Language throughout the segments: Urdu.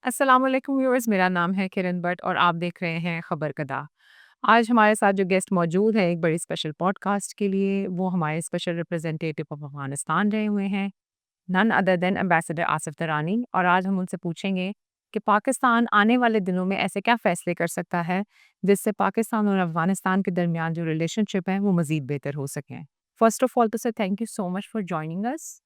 السلام علیکم ویورز، میرا نام ہے کرن بٹ اور آپ دیکھ رہے ہیں خبر کدا۔ آج ہمارے ساتھ جو گیسٹ موجود ہے ایک بڑی اسپیشل پوڈ کاسٹ کے لیے، وہ ہمارے اسپیشل ریپرزینٹیٹیو آف افغانستان رہے ہوئے ہیں، نن ادر دین امبیسڈر آصف درانی، اور آج ہم ان سے پوچھیں گے کہ پاکستان آنے والے دنوں میں ایسے کیا فیصلے کر سکتا ہے جس سے پاکستان اور افغانستان کے درمیان جو ریلیشن شپ ہے وہ مزید بہتر ہو سکیں۔ فرسٹ آف آل تو sir thank you so much for joining اس۔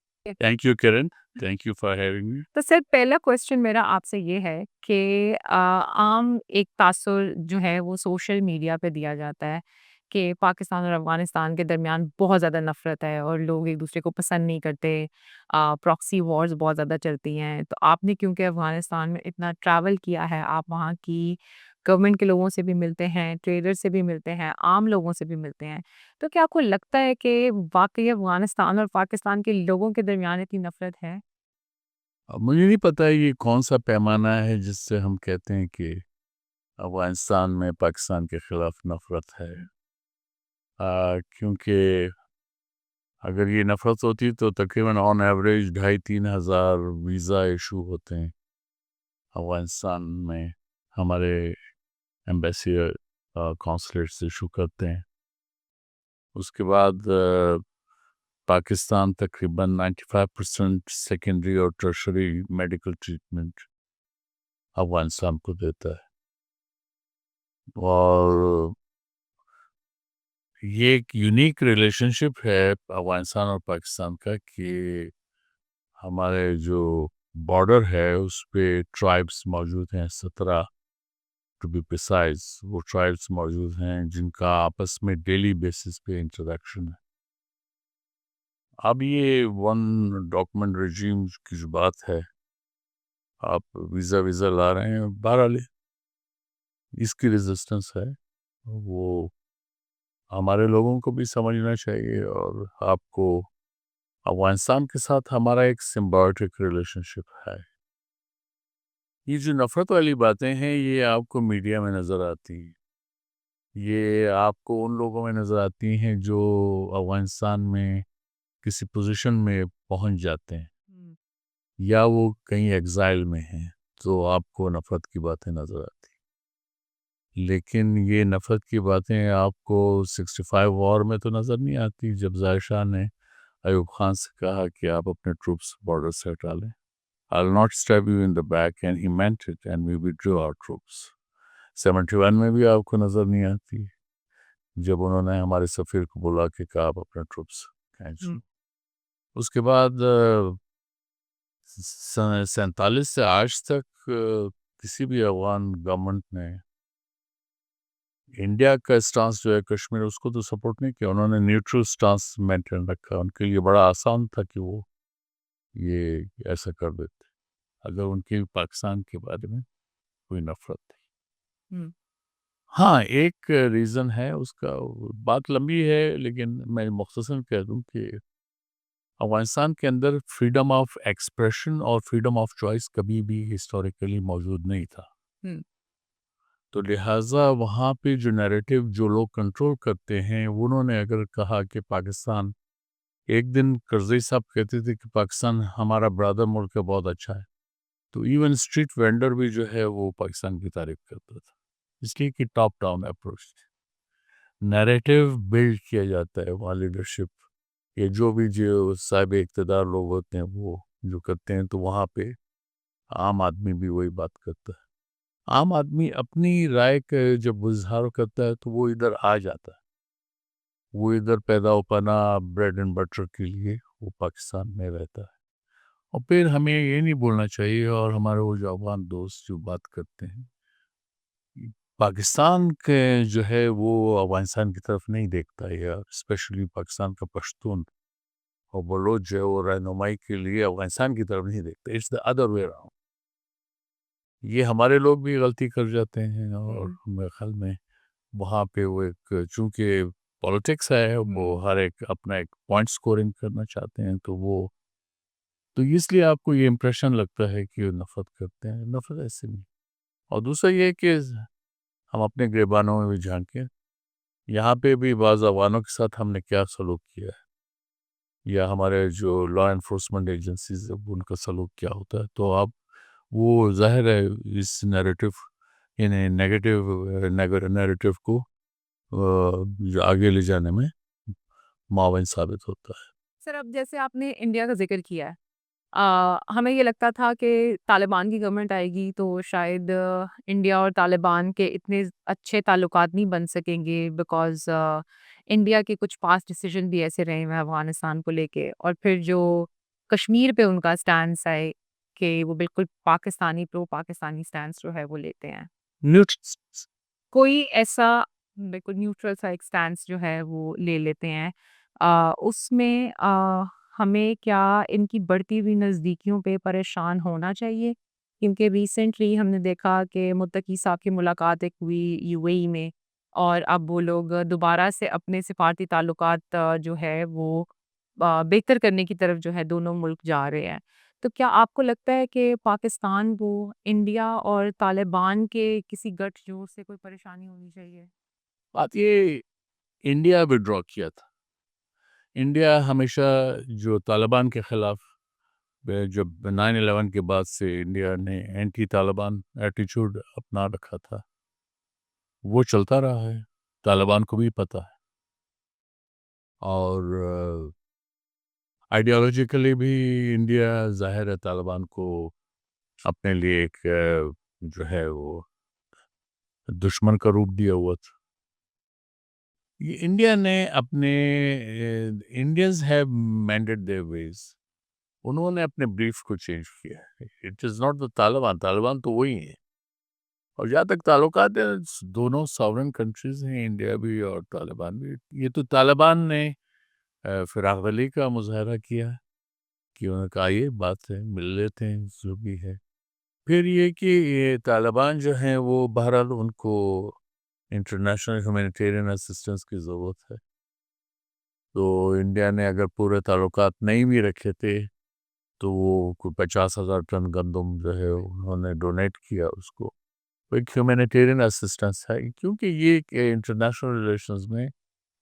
Thank you, Kiran. Thank you for having me. تو سر پہلا کوشچن میرا آپ سے یہ ہے کہ عام ایک تاثر جو ہے وہ سوشل میڈیا پہ دیا جاتا ہے کہ پاکستان اور افغانستان کے درمیان بہت زیادہ نفرت ہے اور لوگ ایک دوسرے کو پسند نہیں کرتے، پراکسی وارز بہت زیادہ چلتی ہیں۔ تو آپ نے کیونکہ افغانستان میں اتنا ٹریول کیا ہے، آپ وہاں کی گورنمنٹ کے لوگوں سے بھی ملتے ہیں، ٹریڈر سے بھی ملتے ہیں، عام لوگوں سے بھی ملتے ہیں، تو کیا آپ کو لگتا ہے کہ واقعی افغانستان اور پاکستان کے لوگوں کے درمیان اتنی نفرت ہے؟ اب مجھے نہیں پتا یہ کون سا پیمانہ ہے جس سے ہم کہتے ہیں کہ افغانستان میں پاکستان کے خلاف نفرت ہے، کیونکہ اگر یہ نفرت ہوتی تو تقریباً آن ایوریج 2,500-3,000 ویزا ایشو ہوتے ہیں افغانستان میں، ہمارے ایمبیسی کانسلیٹس ایشو کرتے ہیں۔ اس کے بعد پاکستان تقریباً 95% سیکنڈری اور ٹرشری میڈیکل ٹریٹمنٹ افغانستان کو دیتا ہے، اور یہ ایک یونیک ریلیشن شپ ہے افغانستان اور پاکستان کا کہ ہمارے جو بارڈر ہے اس پہ ٹرائبس موجود ہیں، 17 ٹو بی پریسائز وہ ٹرائبس موجود ہیں جن کا آپس میں ڈیلی بیسس پہ انٹریکشن ہے۔ اب یہ ون ڈاکومنٹ رجیم کی جو بات ہے، آپ ویزا لا رہے ہیں، بہرحال اس کی ریزسٹنس ہے، وہ ہمارے لوگوں کو بھی سمجھنا چاہیے، اور آپ کو افغانستان کے ساتھ ہمارا ایک سمبایوٹک ریلیشن شپ ہے۔ یہ جو نفرت والی باتیں ہیں یہ آپ کو میڈیا میں نظر آتی ہیں، یہ آپ کو ان لوگوں میں نظر آتی ہیں جو افغانستان میں کسی پوزیشن میں پہنچ جاتے ہیں یا وہ کہیں ایگزائل میں ہیں، تو آپ کو نفرت کی باتیں نظر آتی ہیں۔ لیکن یہ نفرت کی باتیں آپ کو 65 وار میں تو نظر نہیں آتی، جب ظاہر شاہ نے ایوب خان سے کہا کہ آپ اپنے ٹروپس بارڈر سے ہٹا لیں۔ I'll not stab you in the back, and he meant it, and we withdrew our troops. 71 میں بھی آپ کو نظر نہیں آتی، جب انہوں نے ہمارے سفیر کو بلا کے کہا آپ اپنے ٹروپس کھینچ لیں۔ اس کے بعد 47 سے آج تک کسی بھی افغان گورنمنٹ نے انڈیا کا اسٹانس جو ہے کشمیر اس کو تو سپورٹ نہیں کیا، انہوں نے نیوٹرل اسٹانس مینٹین رکھا۔ ان کے لیے بڑا آسان تھا کہ وہ یہ ایسا کر دیتے اگر ان کی پاکستان کے بارے میں کوئی نفرت تھی۔ ہاں ایک ریزن ہے اس کا، بات لمبی ہے لیکن میں مختصراً کہہ دوں کہ افغانستان کے اندر فریڈم آف ایکسپریشن اور فریڈم آف چوائس کبھی بھی ہسٹوریکلی موجود نہیں تھا، تو لہٰذا وہاں پہ جو نیریٹو جو لوگ کنٹرول کرتے ہیں انہوں نے اگر کہا کہ پاکستان، ایک دن کرزئی صاحب کہتے تھے کہ پاکستان ہمارا برادر ملک ہے، بہت اچھا ہے، تو ایون اسٹریٹ وینڈر بھی جو ہے وہ پاکستان کی تعریف کرتا تھا، اس لیے کہ top down approach narrative build کیا جاتا ہے وہاں لیڈرشپ، یہ جو بھی جو صاحب اقتدار لوگ ہوتے ہیں وہ جو کرتے ہیں، تو وہاں پہ عام آدمی بھی وہی بات کرتا ہے۔ عام آدمی اپنی رائے کا جب اظہار کرتا ہے تو وہ ادھر آ جاتا ہے، وہ ادھر پیدا و پنا بریڈ اینڈ بٹر کے لیے وہ پاکستان میں رہتا ہے۔ اور پھر ہمیں یہ نہیں بولنا چاہیے، اور ہمارے وہ جو افغان دوست جو بات کرتے ہیں، پاکستان کے جو ہے وہ افغانستان کی طرف نہیں دیکھتا، یا اسپیشلی پاکستان کا پشتون اور بلوچ جو ہے وہ رہنمائی کے لیے افغانستان کی طرف نہیں دیکھتا، it's the other way around. یہ ہمارے لوگ بھی غلطی کر جاتے ہیں، اور میرے خیال میں وہاں پہ وہ ایک چونکہ پولیٹکس ہے، وہ ہر ایک اپنا ایک پوائنٹ سکورنگ کرنا چاہتے ہیں، تو اس لیے آپ کو یہ امپریشن لگتا ہے کہ وہ نفرت کرتے ہیں، نفرت ایسے نہیں۔ اور دوسرا یہ کہ ہم اپنے گریبانوں میں بھی جھانکیں، یہاں پہ بھی بعض افغانوں کے ساتھ ہم نے کیا سلوک کیا ہے، یا ہمارے جو لا انفورسمنٹ ایجنسیز ان کا سلوک کیا ہوتا ہے، تو آپ وہ ظاہر ہے اس نیریٹو یعنی نیریٹو کو جو آگے لے جانے میں معاون ثابت ہوتا ہے. سر اب جیسے آپ نے انڈیا کا ذکر کیا ہے، ہمیں یہ لگتا تھا کہ طالبان کی گورنمنٹ آئے گی تو شاید انڈیا اور طالبان کے اتنے اچھے تعلقات نہیں بن سکیں گے، بیکاز انڈیا کے کچھ پاس ڈیسیجن بھی ایسے رہے ہیں افغانستان کو لے کے، اور پھر جو کشمیر پہ ان کا سٹینس ہے کہ وہ بالکل پاکستانی پرو پاکستانی سٹینس جو ہے وہ لیتے ہیں. نیوٹرل کوئی ایسا بالکل نیوٹرل سا ایک سٹینس جو ہے وہ لے لیتے ہیں، اس میں ہمیں کیا ان کی بڑھتی ہوئی نزدیکیوں پہ پریشان ہونا چاہیے؟ کیونکہ ریسنٹلی ہم نے دیکھا کہ متقی صاحب کی ملاقات ایک ہوئی یو اے ای میں، اور اب وہ لوگ دوبارہ سے اپنے سفارتی تعلقات جو ہے وہ بہتر کرنے کی طرف جو ہے دونوں ملک جا رہے ہیں. تو کیا آپ کو لگتا ہے کہ پاکستان کو انڈیا اور طالبان کے کسی گٹھ جوڑ سے کوئی پریشانی ہونی چاہیے؟ بات یہ انڈیا ودرا کیا تھا. انڈیا ہمیشہ جو طالبان کے خلاف جب 9/11 کے بعد سے انڈیا نے اینٹی طالبان ایٹیچیوڈ اپنا رکھا تھا، وہ چلتا رہا ہے، طالبان کو بھی پتہ ہے. اور آئیڈیالوجیکلی بھی انڈیا ظاہر ہے طالبان کو اپنے لیے ایک جو ہے وہ دشمن کا روپ دیا ہوا تھا. یہ انڈیا نے اپنے انڈینز ہیو مینڈیڈ دیئر ویز. انہوں نے اپنے بریف کو چینج کیا. It is not the Taliban, Taliban تو وہی ہیں. اور جہاں تک تعلقات ہیں، دونوں ساورن کنٹریز ہیں، انڈیا بھی اور طالبان بھی. یہ تو طالبان نے فراق علی کا مظاہرہ کیا کہ انہوں نے کہا یہ بات ہے، مل لیتے ہیں جو بھی ہے. پھر یہ کہ یہ طالبان جو ہیں وہ بہرحال ان کو انٹرنیشنل ہیومینیٹیرین اسسٹنس کی ضرورت ہے. تو انڈیا نے اگر پورے تعلقات نہیں بھی رکھے تھے تو وہ کوئی 50,000 ٹن گندم جو ہے انہوں نے ڈونیٹ کیا اس کو. ایک ہیومینیٹیرین اسسٹنس ہے، کیونکہ یہ انٹرنیشنل ریلیشنز میں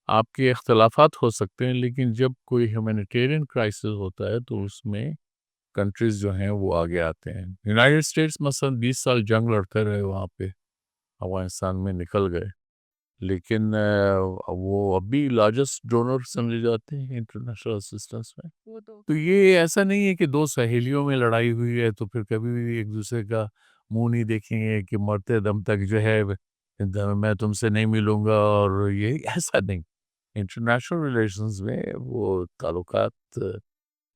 آپ کے اختلافات ہو سکتے ہیں، لیکن جب کوئی ہیومینیٹیرین کرائسس ہوتا ہے تو اس میں کنٹریز جو ہیں وہ آگے آتے ہیں. یونائٹڈ اسٹیٹس مثلا 20 سال جنگ لڑتے رہے وہاں پہ، افغانستان میں نکل گئے، لیکن وہ ابھی لارجسٹ ڈونر سمجھے جاتے ہیں انٹرنیشنل اسسٹنس میں. وہ تو تو یہ ایسا نہیں ہے کہ دو سہیلیوں میں لڑائی ہوئی ہے تو پھر کبھی بھی ایک دوسرے کا منہ نہیں دیکھیں گے کہ مرتے دم تک جو ہے میں تم سے نہیں ملوں گا. اور یہ ایسا نہیں. انٹرنیشنل ریلیشنز میں وہ تعلقات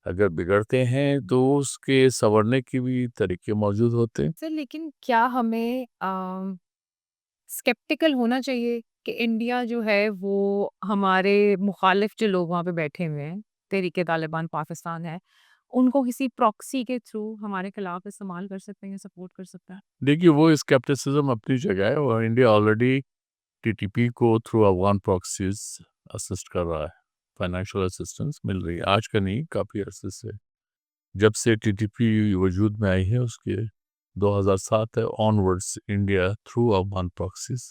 اگر بگڑتے ہیں تو اس کے سنورنے کے بھی طریقے موجود ہوتے ہیں. سر لیکن کیا ہمیں اسکیپٹیکل ہونا چاہیے کہ انڈیا جو ہے وہ ہمارے مخالف جو لوگ وہاں پہ بیٹھے ہوئے ہیں، تحریک طالبان پاکستان ہے، ان کو کسی پراکسی کے تھرو ہمارے خلاف استعمال کر سکتے ہیں، سپورٹ کر سکتا ہے؟ دیکھیے وہ اسکیپٹسزم اپنی جگہ ہے، اور India already T T P کو تھرو افغان پراکسیز اسسٹ کر رہا ہے. فائنینشیل اسسٹنس مل رہی ہے، آج کا نہیں، کافی عرصے سے. جب سے ٹی ٹی پی وجود میں آئی ہے اس کے 2007 ہے on words India through Afghan proxies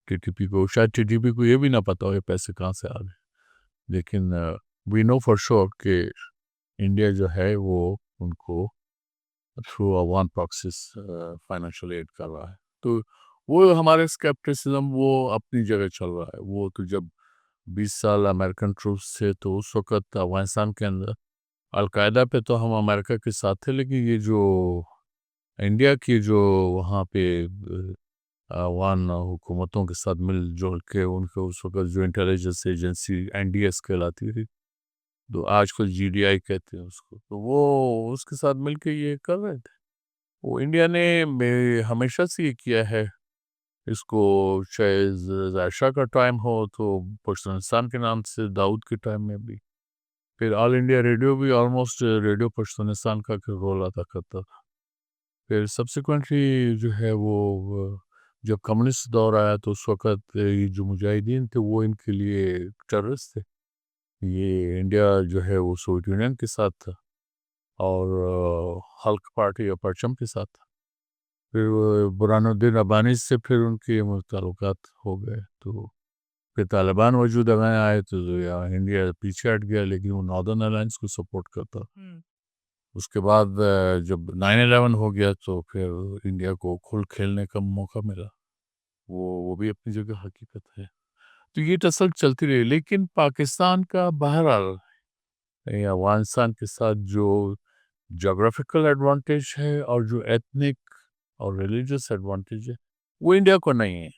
T T P کو. شاید ٹی ٹی پی کو یہ بھی نہ پتا ہو یہ پیسے کہاں سے آ گئے، لیکن وی نو فار شور کہ انڈیا جو ہے وہ ان کو through Afghan proxies financial aid کر رہا ہے. تو وہ ہمارے اسکیپٹسزم وہ اپنی جگہ چل رہا ہے. وہ تو جب 20 سال امریکن ٹروپس تھے تو اس وقت افغانستان کے اندر القاعدہ پہ تو ہم امریکہ کے ساتھ تھے، لیکن یہ جو انڈیا کی جو وہاں پہ افغان حکومتوں کے ساتھ مل جل کے ان کے اس وقت جو intelligence agency N D S کہلاتی تھی، تو آج کل جی ڈی آئی کہتے ہیں اس کو، تو وہ اس کے ساتھ مل کے یہ کر رہے تھے. وہ انڈیا نے ہمیشہ سے یہ کیا ہے. اس کو چاہے ظاہر کا ٹائم ہو تو پشتونستان کے نام سے، داؤد کے ٹائم میں بھی، پھر آل انڈیا ریڈیو بھی آلموسٹ ریڈیو پشتونستان کا رول ادا کرتا تھا. پھر سبسیکوینٹلی جو ہے وہ جب کمیونسٹ دور آیا تو اس وقت یہ جو مجاہدین تھے وہ ان کے لیے ٹیررسٹ تھے. یہ انڈیا جو ہے وہ سوویت یونین کے ساتھ تھا اور خلق پارٹی یا پرچم کے ساتھ تھا. پھر برہان الدین ربانی سے پھر ان کے تعلقات ہو گئے. تو پھر طالبان وجود میں آئے تو انڈیا پیچھے ہٹ گیا، لیکن وہ ناردرن الائنس کو سپورٹ کرتا. اس کے بعد جب 9/11 ہو گیا تو پھر انڈیا کو کھل کھیلنے کا موقع ملا. وہ بھی اپنی جگہ حقیقت ہے. تو یہ ٹسل چلتی رہی، لیکن پاکستان کا بہرحال افغانستان کے ساتھ جو جغرافیکل ایڈوانٹیج ہے اور جو ایتھنک اور ریلیجس ایڈوانٹیج ہے وہ انڈیا کو نہیں ہے.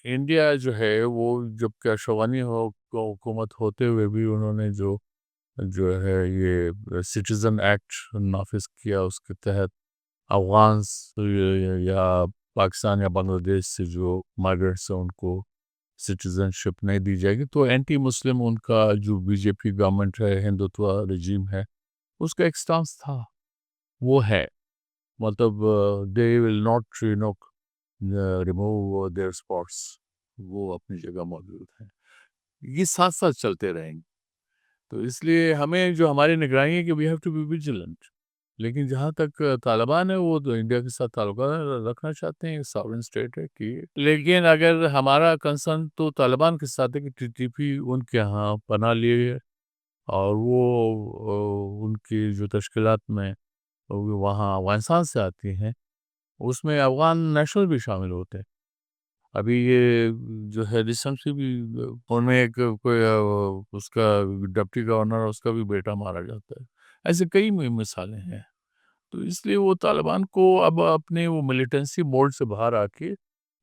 انڈیا جو ہے وہ جب کہ اشرف غنی حکومت ہوتے ہوئے بھی انہوں نے جو ہے یہ سٹیزن ایکٹ نافذ کیا، اس کے تحت افغان یا پاکستان یا بنگلہ دیش سے جو مائیگرنٹس ہیں ان کو سٹیزن شپ نہیں دی جائے گی. تو اینٹی مسلم ان کا جو بی جے پی گورنمنٹ ہے، ہندوتوا رجیم ہے، اس کا ایک سٹانس تھا، وہ ہے. مطلب they will not remove their spots, وہ اپنی جگہ موجود ہیں. یہ ساتھ ساتھ چلتے رہیں گے. تو اس لیے ہمیں جو ہماری نگرانی ہے کہ we have to be vigilant. لیکن جہاں تک طالبان ہے وہ تو انڈیا کے ساتھ تعلقات رکھنا چاہتے ہیں، ساورن اسٹیٹ ہے کہ، لیکن اگر ہمارا کنسرن تو طالبان کے ساتھ ہے کہ ٹی ٹی پی ان کے ہاں پناہ لیے اور وہ ان کی جو تشکیلات میں وہاں افغانستان سے آتی ہیں اس میں افغان نیشنل بھی شامل ہوتے ہیں. ابھی یہ جو ہے ریسنٹلی بھی ان میں ایک کوئی اس کا ڈپٹی گورنر اس کا بھی بیٹا مارا جاتا ہے. ایسے کئی مثالیں ہیں. تو اس لیے وہ طالبان کو اب اپنے وہ ملیٹنسی موڈ سے باہر آ کے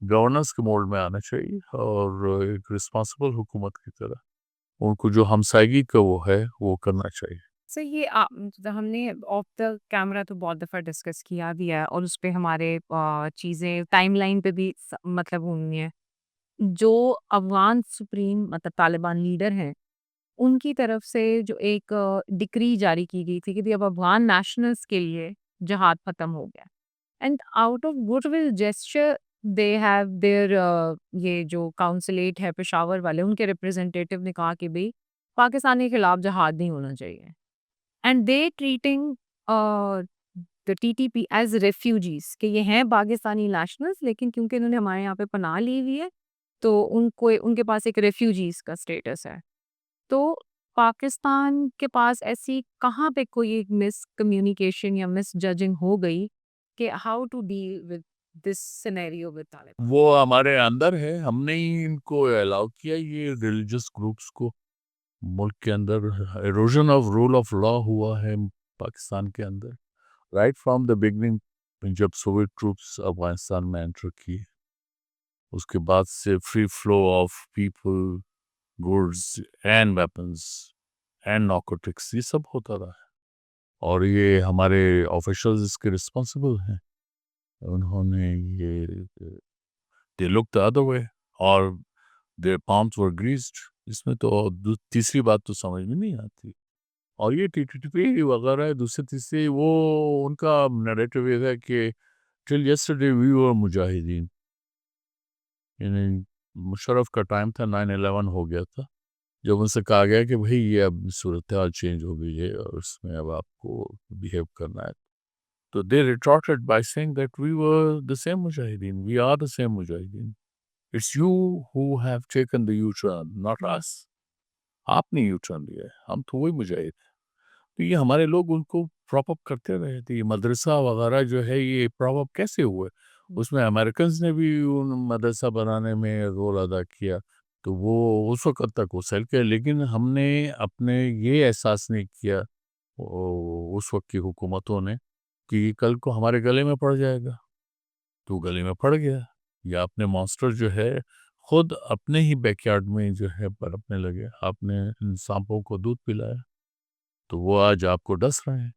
گورننس کے موڈ میں آنا چاہیے اور ایک رسپانسبل حکومت کی طرح ان کو جو ہمسائیگی کا وہ ہے وہ کرنا چاہیے. سر یہ ہم نے آف دا کیمرا تو بہت دفعہ ڈسکس کیا بھی ہے، اور اس پہ ہمارے چیزیں ٹائم لائن پہ بھی مطلب ہوئی ہیں. جو افغان سپریم مطلب طالبان لیڈر ہیں، ان کی طرف سے جو ایک ڈکری جاری کی گئی تھی کہ بھی اب افغان نیشنلز کے لیے جہاد ختم ہو گیا. And out of goodwill gesture they have there یہ جو کاؤنسلیٹ ہے پشاور والے، ان کے ریپرزینٹیٹیو نے کہا کہ بھائی پاکستان کے خلاف جہاد نہیں ہونا چاہیے. And they treating the T T P as refugees, کہ یہ ہیں پاکستانی نیشنلز لیکن کیونکہ انہوں نے ہمارے یہاں پہ پناہ لی ہوئی ہے تو ان کے پاس ایک ریفیوجیز کا اسٹیٹس ہے. تو پاکستان کے پاس ایسی کہاں پہ کوئی مس کمیونیکیشن یا مس ججنگ ہو گئی کہ how to deal with this scenario with Taliban? وہ ہمارے اندر ہے، ہم نے ہی ان کو الاؤ کیا یہ ریلیجس گروپس کو. ملک کے اندر erosion of rule of law ہوا ہے پاکستان کے اندر رائٹ فرام دا بگننگ. جب سوویت ٹروپس افغانستان میں انٹر کی اس کے بعد سے free flow of people, goods and weapons and narcotics یہ سب ہوتا رہا ہے. اور یہ ہمارے آفیشلز اس کے رسپانسبل ہیں. انہوں نے یہ they looked the other way اور their palms were greased. اس میں تو تیسری بات تو سمجھ میں نہیں آتی. اور یہ ٹی ٹی پی وغیرہ دوسری تیسری وہ ان کا نیریٹو یہ ہے کہ till yesterday we were مجاہدین. یعنی مشرف کا ٹائم تھا، 9/11 ہو گیا تھا جب ان سے کہا گیا کہ بھئی یہ اب صورتحال چینج ہو گئی ہے اور اس میں اب آپ کو بیہیو کرنا ہے. تو they retorted by saying that we were the same mujahideen, we are the same mujahideen. It's you who have taken the U-turn, not us. آپ نے U-turn لیا ہے، ہم تو وہی مجاہد ہیں. تو یہ ہمارے لوگ ان کو پراپ اپ کرتے رہے تھے. یہ مدرسہ وغیرہ جو ہے یہ پراپ اپ کیسے ہوئے؟ اس میں امریکنز نے بھی ان مدرسہ بنانے میں رول ادا کیا. تو وہ اس وقت تک وہ سیل کیا، لیکن ہم نے اپنے یہ احساس نہیں کیا اس وقت کی حکومتوں نے کہ یہ کل کو ہمارے گلے میں پڑ جائے گا. تو گلے میں پڑ گیا. یا اپنے مانسٹر جو ہے خود اپنے ہی بیک یارڈ میں جو ہے پنپنے لگے. آپ نے ان سانپوں کو دودھ پلایا تو وہ آج آپ کو ڈس رہے ہیں.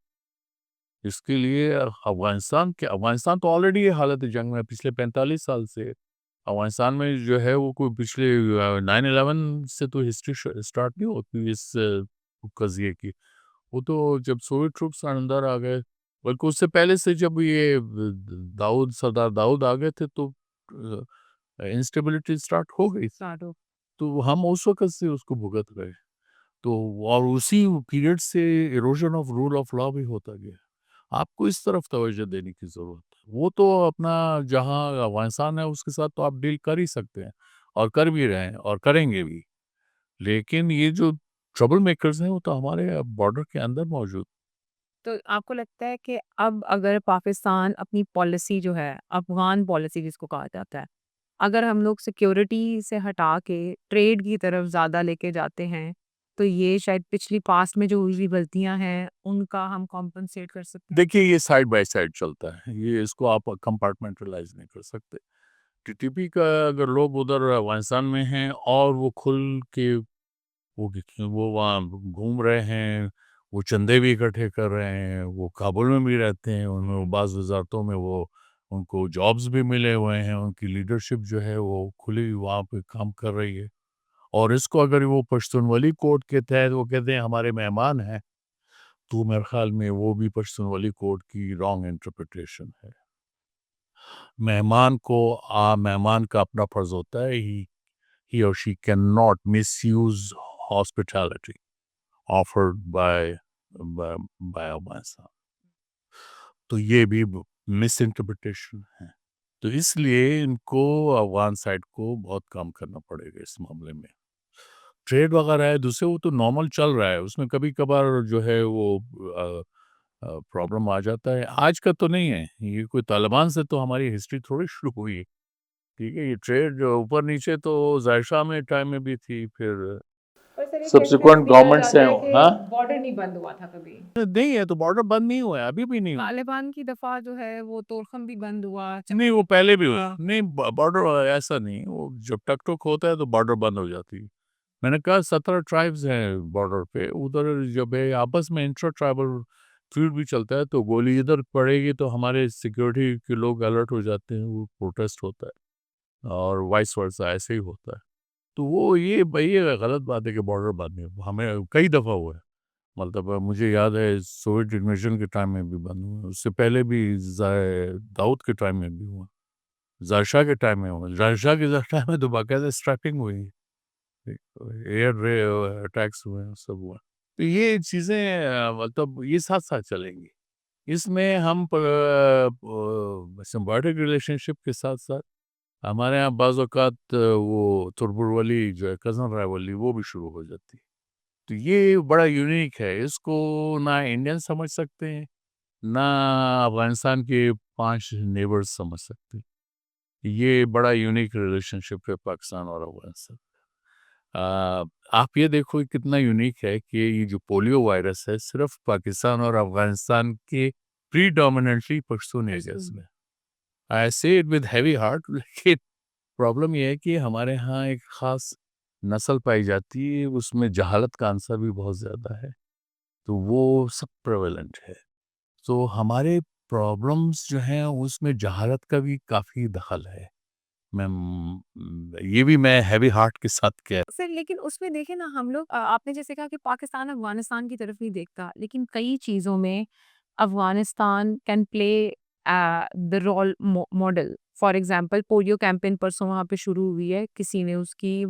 اس کے لیے افغانستان تو آلریڈی حالت جنگ میں پچھلے 45 سال سے. افغانستان میں جو ہے وہ کوئی پچھلے 9/11 سے تو ہسٹری سٹارٹ نہیں ہوتی اس قضیے کی. وہ تو جب سوویت ٹروپس اندر آ گئے، بلکہ اس سے پہلے سے جب یہ سردار داؤد آ گئے تھے تو انسٹیبلٹی سٹارٹ ہو گئی. تو ہم اس وقت سے اس کو بھگت رہے. تو اور اسی پیریڈ سے erosion of rule of law بھی ہوتا گیا. آپ کو اس طرف توجہ دینے کی ضرورت ہے. وہ تو اپنا جہاں افغانستان ہے اس کے ساتھ تو آپ ڈیل کر ہی سکتے ہیں اور کر بھی رہے ہیں اور کریں گے بھی. لیکن یہ جو ٹربل میکرز ہیں وہ تو ہمارے بارڈر کے اندر موجود. تو آپ کو لگتا ہے کہ اب اگر پاکستان اپنی پالیسی جو ہے افغان پالیسی جس کو کہا جاتا ہے، اگر ہم لوگ سیکیورٹی سے ہٹا کے ٹریڈ کی طرف زیادہ لے کے جاتے ہیں تو یہ شاید پچھلی پاسٹ میں جو ہوئی غلطیاں ہیں ان کا ہم کمپنسیٹ کر سکتے ہیں؟ دیکھیے یہ سائڈ بائی سائڈ چلتا ہے، یہ اس کو آپ کمپارٹمنٹلائز نہیں کر سکتے. ٹی ٹی پی کا اگر لوگ ادھر افغانستان میں ہیں اور وہ کھل کے وہ وہاں گھوم رہے ہیں، وہ چندے بھی اکٹھے کر رہے ہیں، وہ کابل میں بھی رہتے ہیں، ان میں بعض وزارتوں میں وہ ان کو جابز بھی ملے ہوئے ہیں، ان کی لیڈرشپ جو ہے وہ کھلی وہاں پہ کام کر رہی ہے. اور اس کو اگر وہ پشتون ولی کوڈ کے تحت وہ کہتے ہیں ہمارے مہمان ہیں، تو میرے خیال میں وہ بھی پشتون ولی کوڈ کی رانگ انٹرپریٹیشن ہے. مہمان کا اپنا فرض ہوتا ہے، he or she cannot misuse hospitality offered by Afghanistan. تو یہ بھی مس انٹرپریٹیشن ہے. تو اس لیے ان کو افغان سائڈ کو بہت کام کرنا پڑے گا اس معاملے میں. ٹریڈ وغیرہ ہے دوسرے وہ تو نارمل چل رہا ہے، اس میں کبھی کبھار جو ہے وہ پرابلم آ جاتا ہے. آج کا تو نہیں ہے، یہ کوئی طالبان سے تو ہماری ہسٹری تھوڑی شروع ہوئی ہے. ٹھیک ہے، یہ ٹریڈ جو اوپر نیچے تو ظاہر شاہ میں ٹائم میں بھی تھی، پھر پر سر ایک ایویڈنس سبسیکوینٹ دیا گورنمنٹس جاتا ہیں. ہے کہ ہاں بارڈر نہیں بند ہوا تھا کبھی. نہیں ہے تو بارڈر بند نہیں ہوا ہے، ابھی بھی نہیں ہوا. طالبان کی دفعہ جو ہے وہ تورخم بھی بند ہوا. نہیں وہ پہلے بھی ہوا نہیں، بارڈر ایسا نہیں، وہ جب ٹک ٹک ہوتا ہے تو بارڈر بند ہو جاتی ہے. میں نے کہا 17 ٹرائبز ہیں بارڈر پہ، ادھر جب آپس میں انٹر ٹرائبل فیوڈ بھی چلتا ہے تو گولی ادھر پڑے گی تو ہمارے سیکیورٹی کے لوگ الرٹ ہو جاتے ہیں، وہ پروٹیسٹ ہوتا ہے اور وائس ورسا ایسے ہی ہوتا ہے. تو وہ یہ غلط بات ہے کہ بارڈر بند نہیں ہوا. ہمیں کئی دفعہ ہوا ہے، مطلب مجھے یاد ہے سوویت انویژن کے ٹائم میں بھی بند ہوا، اس سے پہلے بھی داؤد کے ٹائم میں بھی ہوا، ظاہر شاہ کے ٹائم میں ہوا. ظاہر شاہ کے ٹائم میں تو باقاعدہ اسٹریپنگ ہوئی، ایئر اٹیکس ہوئے ہیں، سب ہوا. تو یہ چیزیں مطلب یہ ساتھ ساتھ چلیں گی. اس میں ہم سمبایوٹک ریلیشن شپ کے ساتھ ساتھ ہمارے یہاں بعض اوقات وہ تربر والی جو ہے کزن رائیولی وہ بھی شروع ہو جاتی. تو یہ بڑا یونیک ہے، اس کو نہ انڈین سمجھ سکتے ہیں نہ افغانستان کے 5 نیبرز سمجھ سکتے. یہ بڑا یونیک ریلیشن شپ ہے پاکستان اور افغانستان. آپ یہ دیکھو کتنا یونیک ہے کہ یہ جو پولیو وائرس ہے صرف پاکستان اور افغانستان کے پری ڈومیننٹلی پشتون ایریاز میں. I say it with heavy heart لیکن پرابلم یہ ہے کہ ہمارے ہاں ایک خاص نسل پائی جاتی ہے، اس میں جہالت کا عنصر بھی بہت زیادہ ہے، تو وہ سب پریویلنٹ ہے. تو ہمارے پرابلمس جو ہیں اس میں جہالت کا بھی کافی دخل ہے. میں یہ بھی میں ہیوی ہارٹ کے ساتھ کہہ رہا سر لیکن اس میں دیکھیں نا ہم لوگ آپ نے جیسے کہا کہ پاکستان افغانستان کی طرف نہیں دیکھتا، لیکن کئی چیزوں میں Afghanistan can play the role model. For example polio campaign پرسوں وہاں پہ شروع ہوئی ہے، کسی نے اس کی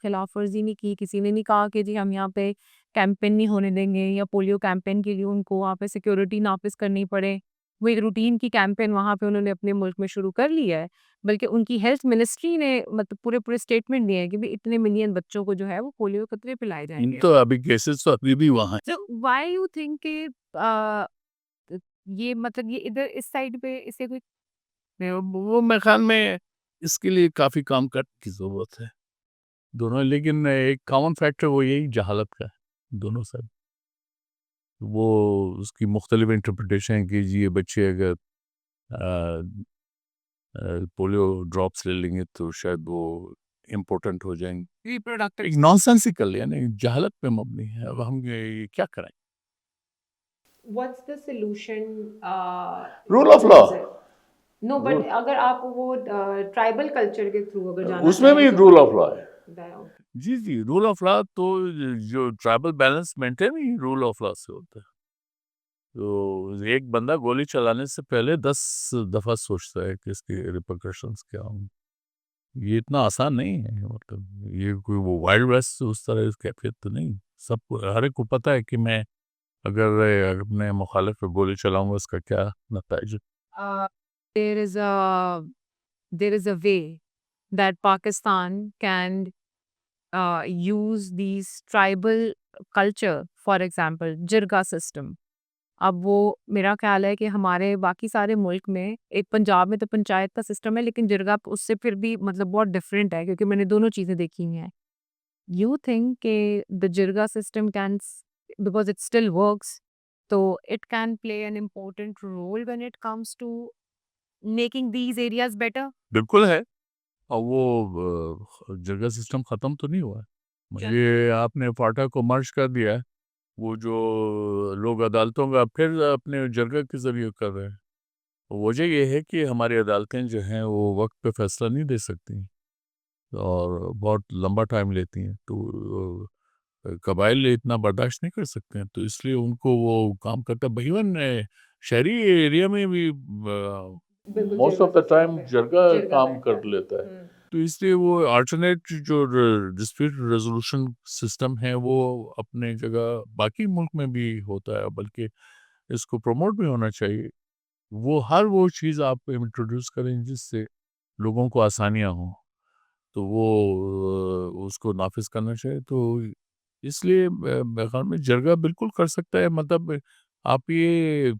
خلاف ورزی نہیں کی، کسی نے نہیں کہا کہ جی ہم یہاں پہ کیمپین نہیں ہونے دیں گے، یا پولیو کیمپین کے لیے ان کو وہاں پہ سیکیورٹی نافذ کرنی پڑے. وہ ایک روٹین کی کیمپین وہاں پہ انہوں نے اپنے ملک میں شروع کر لی ہے، بلکہ ان کی ہیلتھ منسٹری نے مطلب پورے اسٹیٹمنٹ دیے ہیں کہ بھی اتنے ملین بچوں کو جو ہے وہ پولیو قطرے پلائے جائیں ہوں. گے. تو ابھی کیسز تو ابھی بھی وہاں ہیں. So why you think کہ یہ مطلب یہ ادھر اس سائڈ پہ اسے کوئی وہ میرے خیال میں اس کے لیے کافی کام کرنے کی ضرورت ہے دونوں، لیکن ایک کامن فیکٹر وہ یہی جہالت کا ہے دونوں سائڈ. وہ اس کی مختلف انٹرپریٹیشن ہے کہ جی یہ بچے اگر پولیو ڈراپس لے لیں گے تو شاید وہ امپورٹنٹ ہو جائیں گے. ایک نان سینسیکل یعنی جہالت پہ مبنی ہے. اب ہم یہ کیا کریں؟ what's the solution rule of law. No but اگر آپ وہ ٹرائبل کلچر کے تھرو اگر جانا اس میں بھی رول آف لا ہے. چاہیں جی رول آف لا تو جو ٹرائبل بیلنس مینٹین ہی رول آف لا سے ہوتا ہے. تو ایک بندہ گولی چلانے سے پہلے 10 دفعہ سوچتا ہے کہ اس کے ریپرکشنز کیا ہوں. یہ اتنا آسان نہیں ہے، مطلب یہ کوئی وہ وائلڈ ویسٹ اس طرح اس کیفیت تو نہیں. سب کو ہر ایک کو پتہ ہے کہ میں اگر اپنے مخالف پہ گولی چلاؤں گا اس کا کیا نتائج. there is a way that Pakistan can use these tribal culture, for example, jirga system, اب وہ میرا خیال ہے کہ ہمارے باقی سارے ملک میں ایک پنجاب میں تو پنچایت کا سسٹم ہے لیکن جرگا اس سے پھر بھی مطلب بہت ڈفرینٹ ہے کیونکہ میں نے دونوں چیزیں دیکھی ہوئی ہیں. You think کہ the Jirga system because it still works, so it can play an important role when it comes to making these areas better? بالکل ہے. اور وہ جرگہ سسٹم ختم تو نہیں ہوا ہے. یہ آپ نے فاٹا کو مرج کر دیا ہے. وہ جو لوگ عدالتوں کا پھر اپنے جرگہ کے ذریعے کر رہے ہیں. وجہ یہ ہے کہ ہماری عدالتیں جو ہیں وہ وقت پہ فیصلہ نہیں دے سکتی اور بہت لمبا ٹائم لیتی ہیں. تو قبائل اتنا برداشت نہیں کر سکتے ہیں تو اس لیے ان کو وہ کام کرتا ہے. ایون شہری ایریا میں بھی موسٹ آف دا ٹائم جرگہ کام کر لیتا ہے. تو اس لیے وہ آلٹرنیٹ جو ڈسپیوٹ ریزولوشن سسٹم ہے وہ اپنے جگہ باقی ملک میں بھی ہوتا ہے بلکہ اس کو پروموٹ بھی ہونا چاہیے. وہ چیز آپ انٹروڈیوس کریں جس سے لوگوں کو آسانیاں ہوں تو وہ اس کو نافذ کرنا چاہیے. تو اس لیے میرے خیال میں جرگہ بالکل کر سکتا ہے. مطلب آپ یہ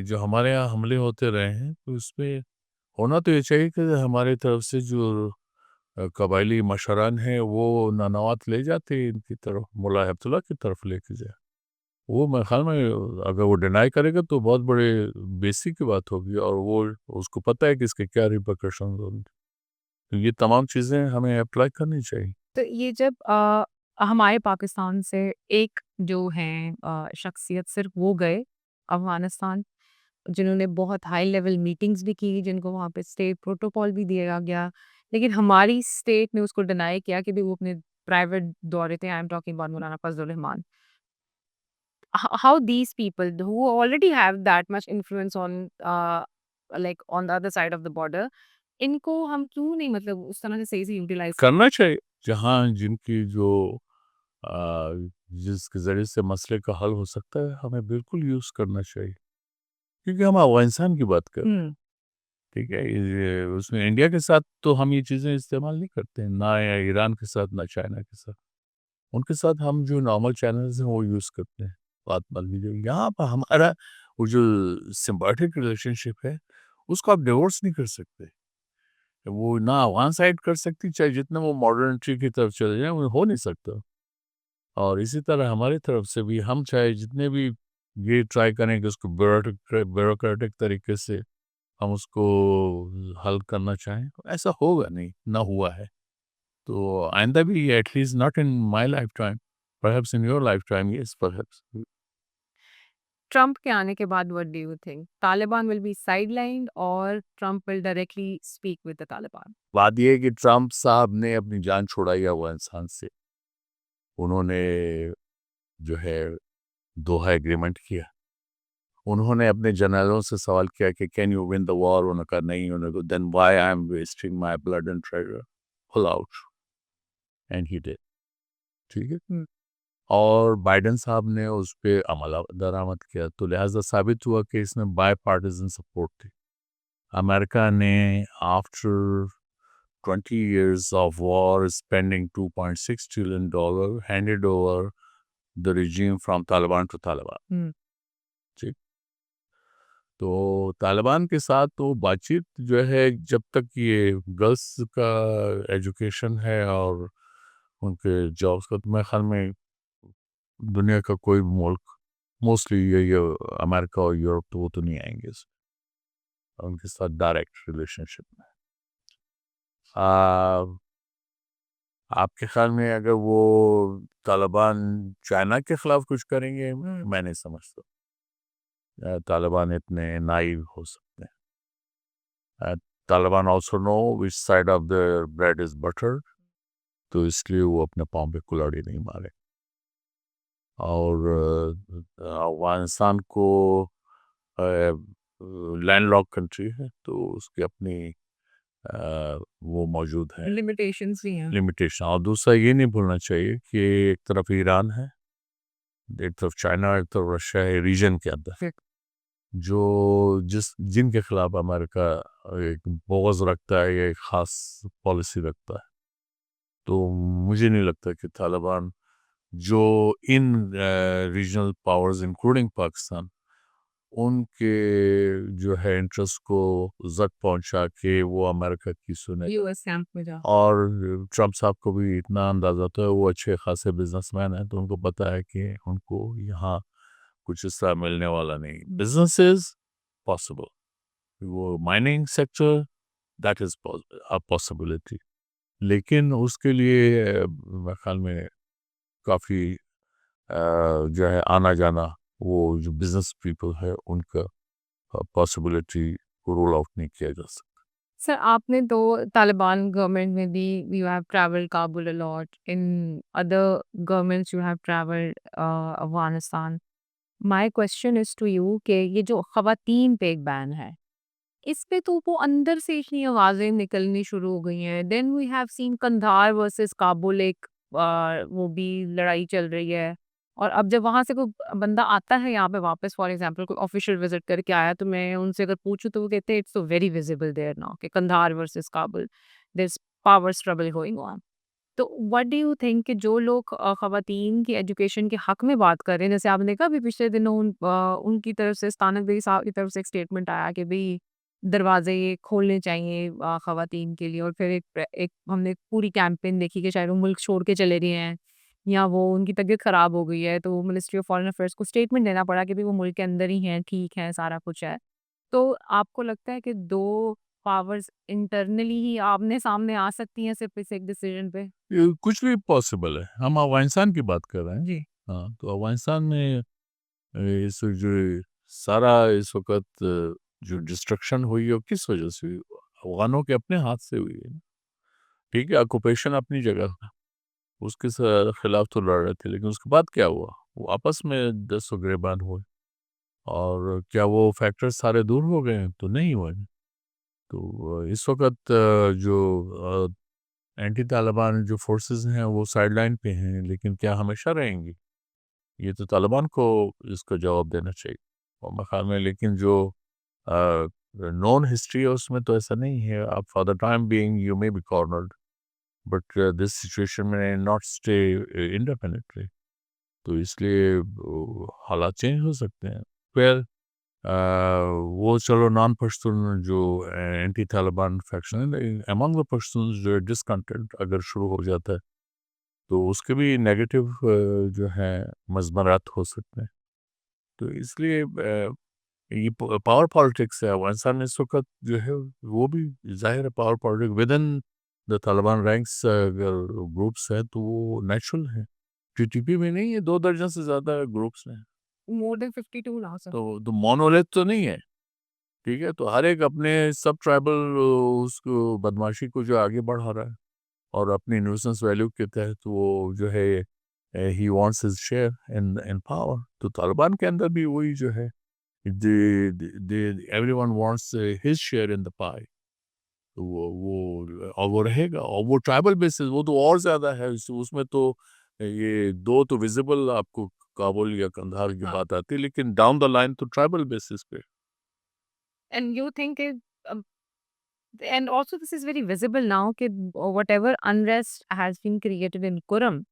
جو ہمارے یہاں حملے ہوتے رہے ہیں تو اس میں ہونا تو یہ چاہیے کہ ہمارے طرف سے جو قبائلی مشران ہیں وہ نانوات لے جاتے ان کی طرف مولا عبداللہ کی طرف لے کے جائے. وہ میرے خیال میں اگر وہ ڈینائی کرے گا تو بہت بڑے بیسی کی بات ہوگی اور وہ اس کو پتہ ہے کہ اس کے کیا ریپرکشنز ہوں گے. تو یہ تمام چیزیں ہمیں اپلائی کرنی چاہیے. تو یہ جب ہمارے پاکستان سے ایک جو ہیں شخصیت صرف وہ گئے افغانستان جنہوں نے بہت ہائی لیول میٹنگز بھی کی جن کو وہاں پہ اسٹیٹ پروٹوکول بھی دیا گیا لیکن ہماری اسٹیٹ نے اس کو ڈینائی کیا کہ وہ اپنے پرائیویٹ دورے تھے. I am talking about Maulana Fazal Rahman. How these people who already have that much influence on like on the other side of the border ان کو ہم کیوں نہیں مطلب اس طرح سے صحیح سے یوٹیلائز کرنا چاہیے جہاں جن کی جو جس کے ذریعے سے مسئلے کا حل ہو سکتا ہے ہمیں بالکل یوز کرنا چاہیے کیونکہ ہم افغانستان کی بات کر رہے ہیں. ٹھیک ہے اس میں انڈیا کے ساتھ تو ہم یہ چیزیں استعمال نہیں کرتے ہیں نہ ایران کے ساتھ نہ چائنا کے ساتھ. ان کے ساتھ ہم جو نارمل چینلز ہیں وہ یوز کرتے ہیں. بات مان لیجیے یہاں پر ہمارا وہ جو سمبایوٹک ریلیشن شپ ہے اس کو آپ ڈیورس نہیں کر سکتے. وہ نہ افغان سائڈ کر سکتی چاہے جتنے وہ ماڈرنٹری کی طرف چلے جائیں وہ ہو نہیں سکتا. اور اسی طرح ہماری طرف سے بھی ہم چاہے جتنے بھی یہ ٹرائی کریں کہ اس کو بیوروکریٹک طریقے سے ہم اس کو حل کرنا چاہیں ایسا ہوگا نہیں نہ ہوا ہے. تو آئندہ بھی at least not in my lifetime perhaps in your lifetime yes perhaps. Trump کے آنے کے بعد what do you think Taliban will be sidelined اور Trump will directly speak with the Taliban? بات یہ ہے کہ ٹرمپ صاحب نے اپنی جان چھوڑائی افغانستان سے. انہوں نے جو ہے دوحہ ایگریمنٹ کیا. انہوں نے اپنے جنرلوں سے سوال کیا کہ can you win the war. انہوں نے کہا نہیں. انہوں نے کہا then why I am wasting my blood and treasure pull out and he did. ٹھیک ہے. اور بائیڈن صاحب نے اس پہ عمل درآمد کیا تو لہٰذا ثابت ہوا کہ اس میں بائی پارٹیزن سپورٹ تھی. امریکہ نے after 20 years of war spending $2.6 trillion handed over the regime from Taliban to Taliban. ٹھیک. تو طالبان کے ساتھ تو بات چیت جو ہے جب تک یہ گرلس کا ایجوکیشن ہے اور ان کے جابس کا تو میں خیال میں دنیا کا کوئی ملک موسٹلی یہ امریکہ اور یورپ تو وہ تو نہیں آئیں گے ان کے ساتھ ڈائریکٹ ریلیشن شپ میں. آپ کے خیال میں اگر وہ طالبان چائنا کے خلاف کچھ کریں گے میں نہیں سمجھتا طالبان اتنے نائیو ہو سکتے ہیں. Taliban also know which side of the bread is butter تو اس لیے وہ اپنے پاؤں پہ کلاڑی نہیں مارے. اور افغانستان کو لینڈ لاک کنٹری ہے تو اس کی اپنی وہ موجود ہے لمیٹیشنز بھی ہیں. لمیٹیشن. اور دوسرا یہ نہیں بھولنا چاہیے کہ ایک طرف ایران ہے ایک طرف چائنا ایک طرف رشیا ہے ریجن کے اندر جو جن کے خلاف امریکہ ایک بغض رکھتا ہے یا ایک خاص پالیسی رکھتا ہے. تو مجھے نہیں لگتا کہ طالبان جو ان ریجنل پاورز انکلوڈنگ پاکستان ان کے جو ہے انٹرسٹ کو زد پہنچا کے وہ امریکہ کی سنے. US کیمپ میں جا اور ٹرمپ صاحب کو بھی اتنا اندازہ تھا, وہ اچھے خاصے بزنس مین ہیں, تو ان کو پتا ہے کہ ان کو یہاں کچھ اس طرح ملنے والا نہیں. بزنس از پاسبل, وہ mining sector that is possibility, لیکن اس کے لیے میرے خیال میں کافی جو ہے آنا جانا, وہ جو بزنس پیپل ہے ان کا پاسبلٹی کو رول آؤٹ نہیں کیا جا سکتا. سر آپ نے تو طالبان گورنمنٹ میں بھی you have travel Kabul a lot in other governments you have travel Afghanistan. My question is to you کہ یہ جو خواتین پہ ایک بین ہے, اس پہ تو وہ اندر سے اتنی آوازیں نکلنی شروع ہو گئی ہیں. Then we have seen Kandahar versus Kabul, ایک وہ بھی لڑائی چل رہی ہے. اور اب جب وہاں سے کوئی بندہ آتا ہے یہاں پہ واپس, فار ایگزامپل کوئی آفیشیل وزٹ کر کے آیا, تو میں ان سے اگر پوچھوں تو وہ کہتے ہیں it's so very visible there now کہ Kandahar versus Kabul there is power struggle going on. تو وٹ ڈو یو تھنک کہ جو لوگ خواتین کی ایجوکیشن کے حق میں بات کر رہے ہیں, جیسے آپ نے کہا ابھی پچھلے دنوں ان کی طرف سے ستانک بیگی صاحب کی طرف سے ایک اسٹیٹمنٹ آیا کہ بھئی دروازے یہ کھولنے چاہیے خواتین کے لیے, اور پھر ایک ہم نے پوری کیمپین دیکھی کہ شاید وہ ملک چھوڑ کے چلے گئے ہیں یا وہ ان کی طبیعت خراب ہو گئی ہے, تو منسٹری آف فارن افیئرس کو اسٹیٹمنٹ دینا پڑا کہ بھی وہ ملک کے اندر ہی ہیں, ٹھیک ہے, سارا کچھ ہے. تو آپ کو لگتا ہے کہ دو پاورز انٹرنلی ہی آمنے سامنے آ سکتی ہیں صرف اس ایک ڈیسیجن پہ؟ یہ کچھ بھی پاسبل ہے. ہم افغانستان کی بات کر رہے ہیں. جی ہاں, تو افغانستان میں اس جو سارا اس وقت جو ڈسٹرکشن ہوئی ہے کس وجہ سے ہوئی؟ افغانوں کے اپنے ہاتھ سے ہوئی ہے. ٹھیک ہے, آکوپیشن اپنی جگہ, اس کے خلاف تو لڑ رہے تھے, لیکن اس کے بعد کیا ہوا؟ وہ آپس میں دست و گریبان ہوئے. اور کیا وہ فیکٹر سارے دور ہو گئے ہیں؟ تو نہیں ہوئے. تو اس وقت جو اینٹی طالبان جو فورسز ہیں وہ سائڈ لائن پہ ہیں, لیکن کیا ہمیشہ رہیں گی؟ یہ تو طالبان کو اس کا جواب دینا چاہیے اور میرے خیال میں. لیکن جو نون ہسٹری ہے اس میں تو ایسا نہیں ہے. آپ for the time being you may be cornered, but this situation میں ناٹ اسٹے انڈیپینڈنٹلی, تو اس لیے حالات چینج ہو سکتے ہیں. پھر وہ چلو نان پشتون جو اینٹی طالبان فیکشن ہے, امانگ دا پشتون جو ڈسکنٹینٹ اگر شروع ہو جاتا ہے تو اس کے بھی نیگیٹو جو ہے مضمرات ہو سکتے ہیں. تو اس لیے یہ پاور پالیٹکس ہے افغانستان میں اس وقت جو ہے, وہ بھی ظاہر ہے power politics with in the Taliban ranks اگر گروپس ہیں تو وہ نیچرل ہیں. ٹی ٹی پی میں نہیں ہے, 2 درجن سے زیادہ گروپس ہیں, مور دین 52 نا سر. تو مونولیت تو نہیں ہے. ٹھیک ہے, تو ہر ایک اپنے سب ٹرائبل اس کو بدماشی کو جو آگے بڑھا رہا ہے اور اپنی نیوسنس ویلیو کے تحت وہ جو ہے he wants his share in power. تو طالبان کے اندر بھی وہی جو ہے everyone wants his share in the pie. تو وہ رہے گا, اور وہ ٹرائبل بیسز وہ تو اور زیادہ ہے. اس میں تو یہ دو تو ویزیبل آپ کو کابل یا قندھار کی بات آتی ہے, لیکن ڈاؤن دا لائن تو ٹرائبل بیسز پہ. And you think and also this is very visible now کہ whatever unrest has been created in Kuram,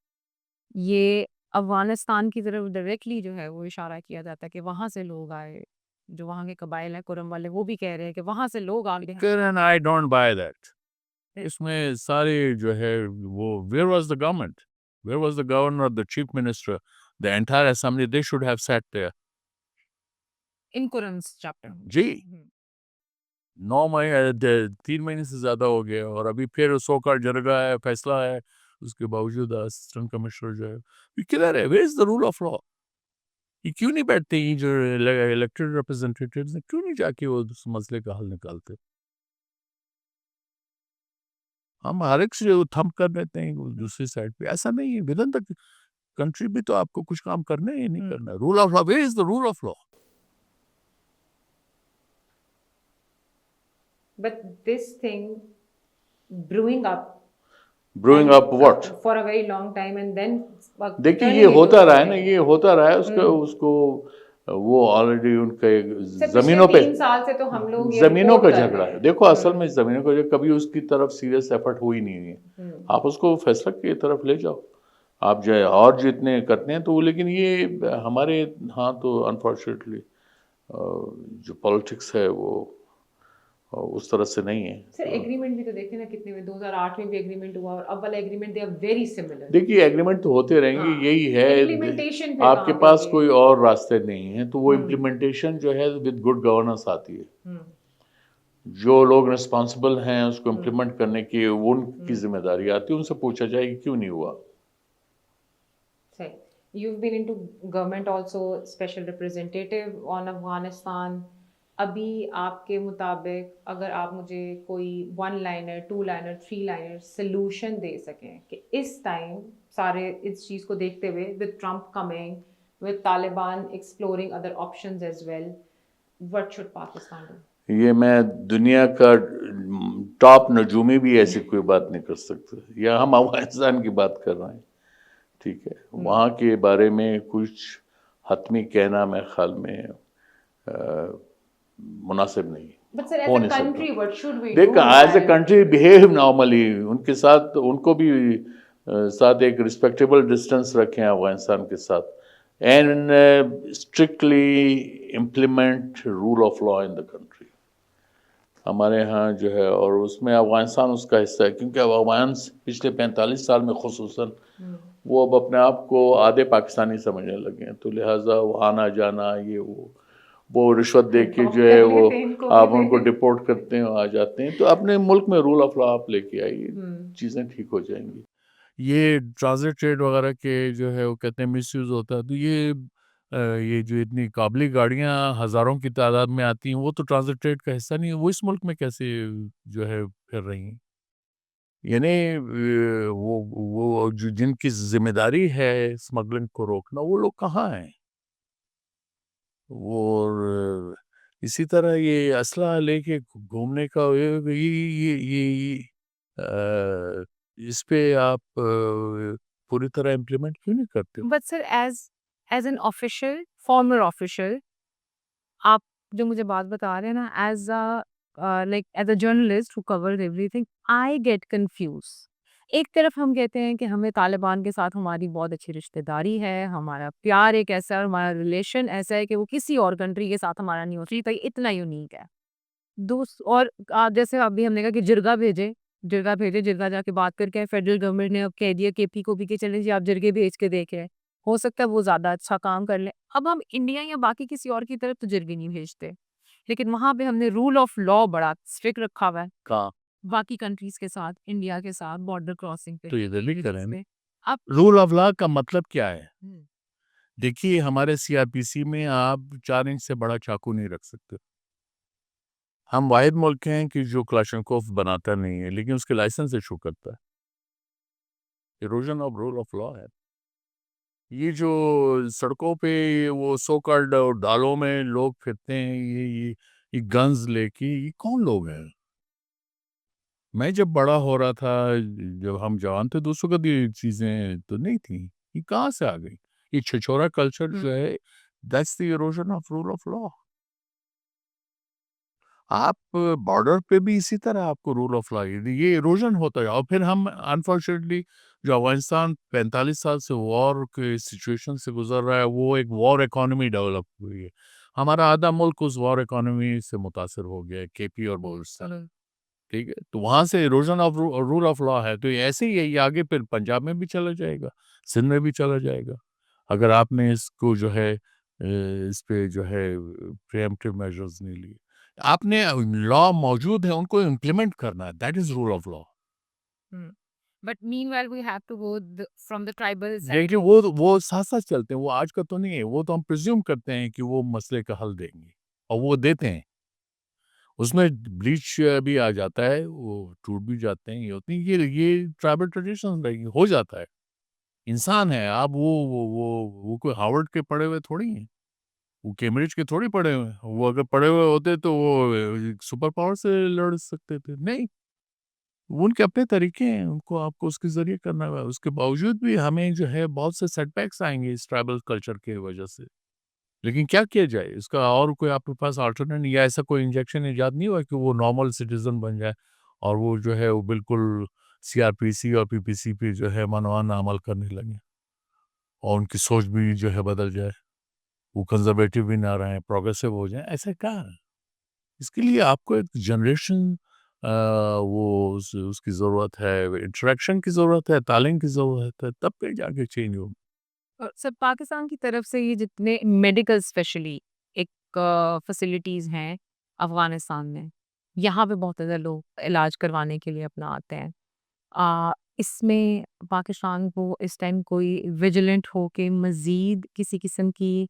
یہ افغانستان کی طرف ڈائریکٹلی جو ہے وہ اشارہ کیا جاتا ہے کہ وہاں سے لوگ آئے, جو وہاں کے قبائل ہیں کرم والے, وہ بھی کہہ رہے ہیں کہ وہاں سے لوگ آ گئے. I don't buy that. اس میں سارے جو ہے وہ where was the government? Where was the governor, the chief minister, the entire assembly? They should have sat there. In کرم's chapter. جی 3 مہینے سے زیادہ ہو گیا, اور ابھی پھر سوکا جرگا ہے, فیصلہ ہے, اس کے باوجود اسسٹنٹ کمشنر جو ہے یہ کدھر ہے؟ where is the rule of law? یہ کیوں نہیں بیٹھتے؟ یہ جو الیکٹڈ ریپرزینٹیٹیوز ہیں کیوں نہیں جا کے وہ مسئلے کا حل نکالتے؟ ہم ہر ایک سے تھم کر دیتے ہیں دوسری سائڈ پہ. ایسا نہیں ہے, ود ان دا کنٹری بھی تو آپ کو کچھ کام کرنا ہے یا نہیں کرنا. Rule of law, where is the rule of law? But this thing brewing up what? for a very long time and then دیکھیے یہ ہوتا رہا ہے نا, یہ ہوتا رہا ہے. اس کو وہ آلریڈی ان کے زمینوں پہ 3 سال سے تو ہم لوگ زمینوں کا جھگڑا ہے. دیکھو اصل میں زمینوں کا کبھی اس کی طرف سیریس ایفرٹ ہوئی نہیں ہے. آپ اس کو فیصلہ کی طرف لے جاؤ, آپ جو اور جتنے کرتے ہیں تو. لیکن یہ ہمارے ہاں تو انفارچونیٹلی جو پالیٹکس ہے وہ اس طرح سے نہیں ہے. سر ایگریمنٹ بھی تو دیکھیں نا کتنے میں 2008 میں بھی ایگریمنٹ ہوا اور اب والا agreement they are very similar. دیکھیے ایگریمنٹ تو ہوتے رہیں گے, یہی ہے امپلیمنٹیشن پھر آپ کے کہاں پہ پاس ہوگی؟ کوئی اور راستے نہیں ہیں, تو وہ امپلیمنٹیشن جو ہے ود گڈ گورننس آتی ہے. جو لوگ ریسپانسبل ہیں اس کو امپلیمنٹ کرنے کی ان کی ذمہ داری آتی ہے, ان سے پوچھا جائے کہ کیوں نہیں ہوا. صحیح. You've been into government also, special representative on Afghanistan. ابھی آپ کے مطابق اگر آپ مجھے کوئی 1 لائنر 2 لائنر 3 لائنر سلوشن دے سکیں کہ اس ٹائم سارے اس چیز کو دیکھتے ہوئے with Trump coming, with Taliban exploring other options as well, what should Pakistan do? یہ میں دنیا کا ٹاپ نجومی بھی ایسی کوئی بات نہیں کر سکتا, یا ہم افغانستان کی بات کر رہے ہیں, ٹھیک ہے. وہاں کے بارے میں کچھ حتمی کہنا میرے خیال میں مناسب نہیں ہے. But sir, as ہو a نہیں country, سکتا. what should we do دیکھ as a while- country behave normally, ان کے ساتھ ان کو بھی ساتھ ایک رسپیکٹیبل ڈسٹینس رکھیں افغانستان کے ساتھ, and strictly implement rule of law in the country. ہمارے ہاں جو ہے, اور اس میں افغانستان اس کا حصہ ہے, کیونکہ افغان پچھلے 45 سال میں خصوصاً وہ اب اپنے آپ کو آدھے پاکستانی سمجھنے لگے ہیں, تو لہٰذا وہ آنا جانا یہ وہ رشوت دے کے جو ہے وہ آپ ان کو ڈپورٹ کرتے ہیں, آ جاتے ہیں. تو اپنے ملک میں رول آف لا آپ لے کے آئیے, چیزیں ٹھیک ہو جائیں گی. یہ ٹرانزٹ ٹریڈ وغیرہ کے جو ہے وہ کہتے ہیں مس یوز ہوتا ہے, تو یہ جو اتنی قابلی گاڑیاں ہزاروں کی تعداد میں آتی ہیں, وہ تو ٹرانزٹ ٹریڈ کا حصہ نہیں ہے. وہ اس ملک میں کیسے جو ہے پھر رہی ہیں؟ یعنی وہ جن کی ذمہ داری ہے اسمگلنگ کو روکنا, وہ لوگ کہاں ہیں؟ اور اسی طرح یہ اسلحہ لے کے گھومنے کا اس پہ آپ پوری طرح امپلیمنٹ کیوں نہیں کرتے ہو؟ But sir, as an official, former official, آپ جو مجھے بات بتا رہے ہیں نا, as a journalist who covers everything, I get confused. ایک طرف ہم کہتے ہیں کہ ہمیں طالبان کے ساتھ ہماری بہت اچھی رشتہ داری ہے, ہمارا پیار ایک ایسا ہے, ہمارا ریلیشن ایسا ہے کہ وہ کسی اور کنٹری کے ساتھ ہمارا نہیں ہو سکتا, یہ اتنا یونیک ہے. اور جیسے ابھی ہم نے کہا کہ جرگا بھیجے, جرگا جا کے بات کر کے فیڈرل گورنمنٹ نے اب کہہ دیا کے پی کو بھی کہ چلیں جی آپ جرگے بھیج کے دیکھیں, ہو سکتا ہے وہ زیادہ اچھا کام کر لیں. اب ہم انڈیا یا باقی کسی اور کی طرف تو جرگے نہیں بھیجتے, لیکن وہاں پہ ہم نے رول آف لا بڑا اسٹرکٹ رکھا ہوا ہے کہاں باقی کنٹریز کے ساتھ, انڈیا کے ساتھ بارڈر کراسنگ پہ. تو یہ دلی کریں. اب رول آف لا کا مطلب کیا ہے؟ دیکھیے ہمارے سی آر پی سی میں آپ 4 انچ سے بڑا چاقو نہیں رکھ سکتے. ہم واحد ملک ہیں کہ جو کلاشنکوف بناتا نہیں ہے, لیکن اس کے لائسنس ایشو کرتا ہے. Erosion of rule of law ہے. یہ جو سڑکوں پہ وہ سو کالڈ ڈالوں میں لوگ پھرتے ہیں یہ گنز لے کے, یہ کون لوگ ہیں؟ میں جب بڑا ہو رہا تھا, جب ہم جوان تھے, دوسروں کا یہ چیزیں تو نہیں تھیں. یہ کہاں سے آ گئی؟ یہ چھچورا کلچر جو ہے, that's the erosion of rule of law. آپ بارڈر پہ بھی اسی طرح آپ کو رول آف لا, یہ ایروژن ہوتا ہے. اور پھر ہم انفارچونیٹلی جو افغانستان 45 سال سے وار کے سچویشن سے گزر رہا ہے, وہ ایک وار اکانومی ڈیولپ ہوئی ہے. ہمارا آدھا ملک اس وار اکانومی سے متاثر ہو گیا ہے, کے پی اور بلوچستان. ٹھیک ہے, تو وہاں سے erosion of rule of law ہے. تو ایسے ہی ہے, یہ آگے پھر پنجاب میں بھی چلا جائے گا, سندھ میں بھی چلا جائے گا, اگر آپ نے اس کو جو ہے اس پہ جو ہے پریمپٹیو میجرز نہیں لیے. آپ نے لا موجود ہے, ان کو امپلیمنٹ کرنا ہے, that is rule of law. But meanwhile we have to go from the tribal side. دیکھیے وہ ساتھ ساتھ چلتے ہیں, وہ آج کا تو نہیں ہے. وہ تو ہم پرزیوم کرتے ہیں کہ وہ مسئلے کا حل دیں گے, اور وہ دیتے ہیں. اس میں بلیچ بھی آ جاتا ہے, وہ ٹوٹ بھی جاتے ہیں, یہ ہوتی ہیں, یہ ٹرائبل ٹریڈیشن ہو جاتا ہے. انسان ہے آپ, وہ کوئی ہارورڈ کے پڑھے ہوئے تھوڑی ہیں, وہ کیمبرج کے تھوڑی پڑھے ہوئے ہیں. وہ اگر پڑھے ہوئے ہوتے تو وہ سپر پاور سے لڑ سکتے تھے. نہیں, وہ ان کے اپنے طریقے ہیں, ان کو آپ کو اس کے ذریعے کرنا ہے. اس کے باوجود بھی ہمیں جو ہے بہت سے سیٹ بیکس آئیں گے اس ٹرائبل کلچر کی وجہ سے. لیکن کیا کیا جائے اس کا؟ اور کوئی آپ کے پاس آلٹرنیٹ یا ایسا کوئی انجیکشن ایجاد نہیں ہوا کہ وہ نارمل سٹیزن بن جائے اور وہ جو ہے وہ بالکل سی آر پی سی اور پی پی سی پہ جو ہے منوان عمل کرنے لگے اور ان کی سوچ بھی جو ہے بدل جائے. وہ کنزرویٹو بھی نہ رہیں، پروگریسو ہو جائیں، ایسا کہاں ہے؟ اس کے لیے آپ کو ایک جنریشن وہ اس کی ضرورت ہے، انٹریکشن کی ضرورت ہے، تعلیم کی ضرورت ہے، تب پہ جا کے چینج ہوگا۔ سر پاکستان کی طرف سے یہ جتنے میڈیکل اسپیشلی ایک فیسلٹیز ہیں افغانستان میں، یہاں پہ بہت زیادہ لوگ علاج کروانے کے لیے اپنا آتے ہیں۔ اس میں پاکستان کو اس ٹائم کوئی ویجیلنٹ ہو کے مزید کسی قسم کی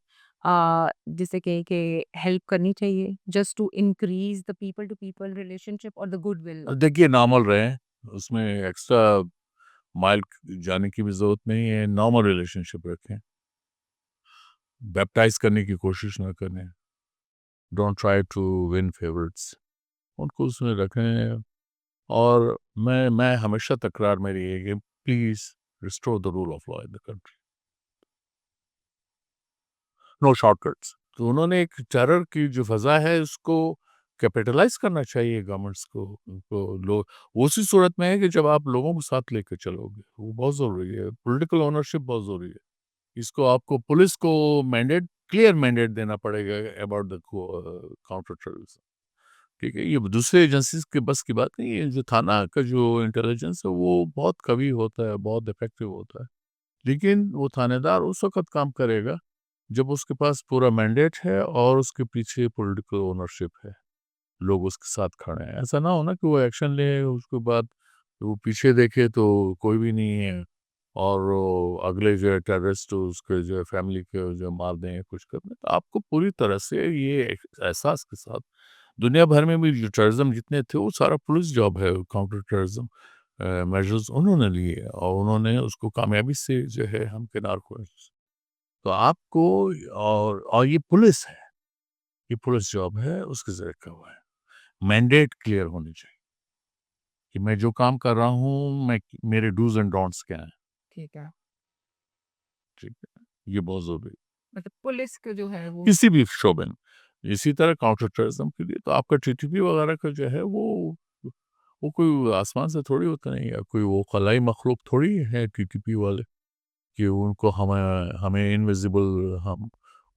جیسے کہ ہیلپ کرنی چاہیے just to increase the people to people relationship اور دا گڈ ول۔ دیکھیے نارمل رہیں، اس میں ایکسٹرا مائل جانے کی بھی ضرورت نہیں ہے، نارمل ریلیشن شپ رکھیں، بیپٹائز کرنے کی کوشش نہ کریں، don't try to win favourites, ان کو اس میں رکھیں۔ اور میں ہمیشہ تکرار میری ہے کہ please restore the rule of law in the country, no shortcuts. تو انہوں نے ایک ٹیرر کی جو فضا ہے اس کو کیپیٹلائز کرنا چاہیے گورنمنٹس کو، ان کو لوگ اسی صورت میں ہے کہ جب آپ لوگوں کو ساتھ لے کے چلو گے، وہ بہت ضروری ہے، پولیٹیکل اونرشپ بہت ضروری ہے۔ اس کو آپ کو پولیس کو مینڈیٹ، کلیئر مینڈیٹ دینا پڑے گا اباؤٹ دا کاؤنٹر ٹیررزم، ٹھیک ہے؟ یہ دوسرے ایجنسیز کے بس کی بات نہیں ہے، جو تھانہ کا جو انٹیلیجنس ہے وہ بہت قوی ہوتا ہے، بہت افیکٹو ہوتا ہے، لیکن وہ تھانے دار اس وقت کام کرے گا جب اس کے پاس پورا مینڈیٹ ہے اور اس کے پیچھے پولیٹیکل اونرشپ ہے، لوگ اس کے ساتھ کھڑے ہیں۔ ایسا نہ ہونا کہ وہ ایکشن لے اس کے بعد وہ پیچھے دیکھے تو کوئی بھی نہیں ہے، اور وہ اگلے جو ہے ٹیررسٹ اس کے جو ہے فیملی کے جو مار دیں کچھ کر دیں۔ تو آپ کو پوری طرح سے یہ احساس کے ساتھ، دنیا بھر میں بھی جو ٹیررزم جتنے تھے وہ سارا پولیس جاب ہے، کاؤنٹر ٹیررزم میجرز انہوں نے لیے اور انہوں نے اس کو کامیابی سے جو ہے ہمکنار ہوئے۔ تو آپ کو اور یہ پولیس ہے، یہ پولیس جاب ہے، اس کے ذریعے ہوا ہے، مینڈیٹ کلیئر ہونی چاہیے کہ میں جو کام کر رہا ہوں میرے ڈوز اینڈ ڈونٹس کیا ہیں، ٹھیک ہے، ٹھیک ہے؟ یہ بہت ضروری ہے مطلب پولیس کو جو ہے وہ کسی بھی شعبے میں۔ اسی طرح کاؤنٹر ٹیررزم کے لیے تو آپ کا ٹی ٹی پی وغیرہ کا جو ہے وہ کوئی آسمان سے تھوڑی ہوتا نہیں ہے، کوئی وہ خلائی مخلوق تھوڑی ہے ٹی ٹی پی والے کہ ان کو ہمیں انویزیبل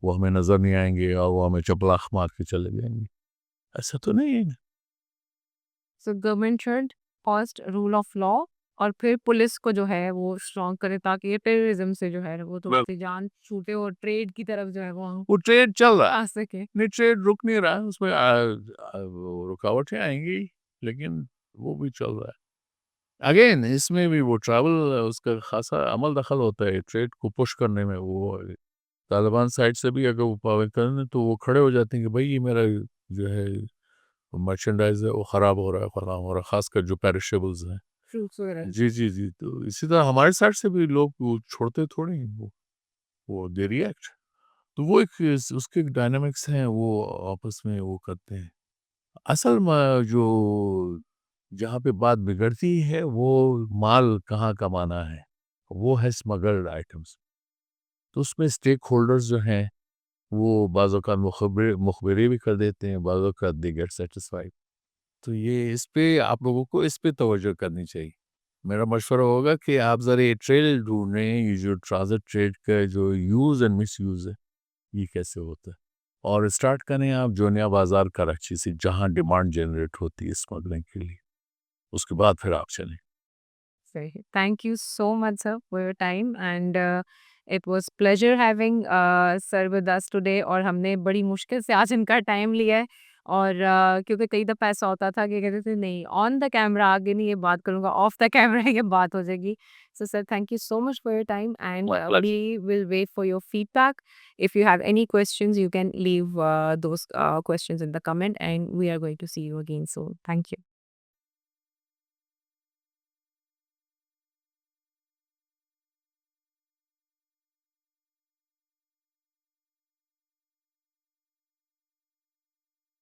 وہ ہمیں نظر نہیں آئیں گے اور وہ ہمیں چپلاخ مار کے چلے جائیں گے، ایسا تو نہیں ہے۔ So government should first rule of law اور پھر پولیس کو جو ہے وہ اسٹرانگ کرے تاکہ یہ ٹیررزم سے جو ہے وہ تھوڑی سی جان چھوٹے اور ٹریڈ کی طرف جو ہے وہ ٹریڈ چل رہا ہے، آ سکے۔ نہیں ٹریڈ رک نہیں رہا، اس میں رکاوٹیں آئیں گی لیکن وہ بھی چل رہا ہے۔ اگین اس میں بھی وہ ٹریول اس کا خاصا عمل دخل ہوتا ہے ٹریڈ کو پش کرنے میں۔ وہ طالبان سائڈ سے بھی اگر وہ پاور کریں تو وہ کھڑے ہو جاتے ہیں کہ بھائی یہ میرا جو ہے مرچنڈائز ہے وہ خراب ہو رہا ہے، خراب ہو رہا ہے، خاص کر جو پیرشیبلز ہیں۔ فروٹس وغیرہ جی جی جی، تو اسی طرح ہمارے سائڈ سے بھی لوگ وہ چھوڑتے تھوڑی ہیں، وہ دے ریئیکٹ، تو وہ ایک اس کے ڈائنامکس ہیں، وہ آپس میں وہ کرتے ہیں۔ اصل جو جہاں پہ بات بگڑتی ہے وہ مال کہاں کمانا ہے، وہ ہے اسمگلڈ آئٹمس۔ تو اس میں اسٹیک ہولڈرز جو ہیں وہ بعض اوقات مخبری بھی کر دیتے ہیں، بعض اوقات دے گیٹ سیٹسفائیڈ۔ تو یہ اس پہ آپ لوگوں کو اس پہ توجہ کرنی چاہیے۔ میرا مشورہ ہوگا کہ آپ ذرا یہ ٹریل ڈھونڈیں، یہ جو ٹرانزٹ ٹریڈ کا جو یوز اینڈ مس یوز ہے یہ کیسے ہوتا ہے، اور اسٹارٹ کریں آپ جونیا بازار کراچی سے جہاں ڈیمانڈ جنریٹ ہوتی ہے اسمگلنگ کے لیے، اس کے بعد پھر آپ چلیں۔ صحیح۔ Thank you so much sir for your time and it was pleasure having sir with us today, اور ہم نے بڑی مشکل سے آج ان کا ٹائم لیا ہے، اور کیونکہ کئی دفعہ ایسا ہوتا تھا کہ کہتے تھے نہیں آن دا کیمرا آگے نہیں یہ بات کروں گا، آف دا کیمرا یہ بات ہو جائے گی۔ So sir thank you so much for your time and My pleasure. We will wait for your feedback. If you have any questions, you can leave those questions in the comment and we are going to see you again soon. Thank you.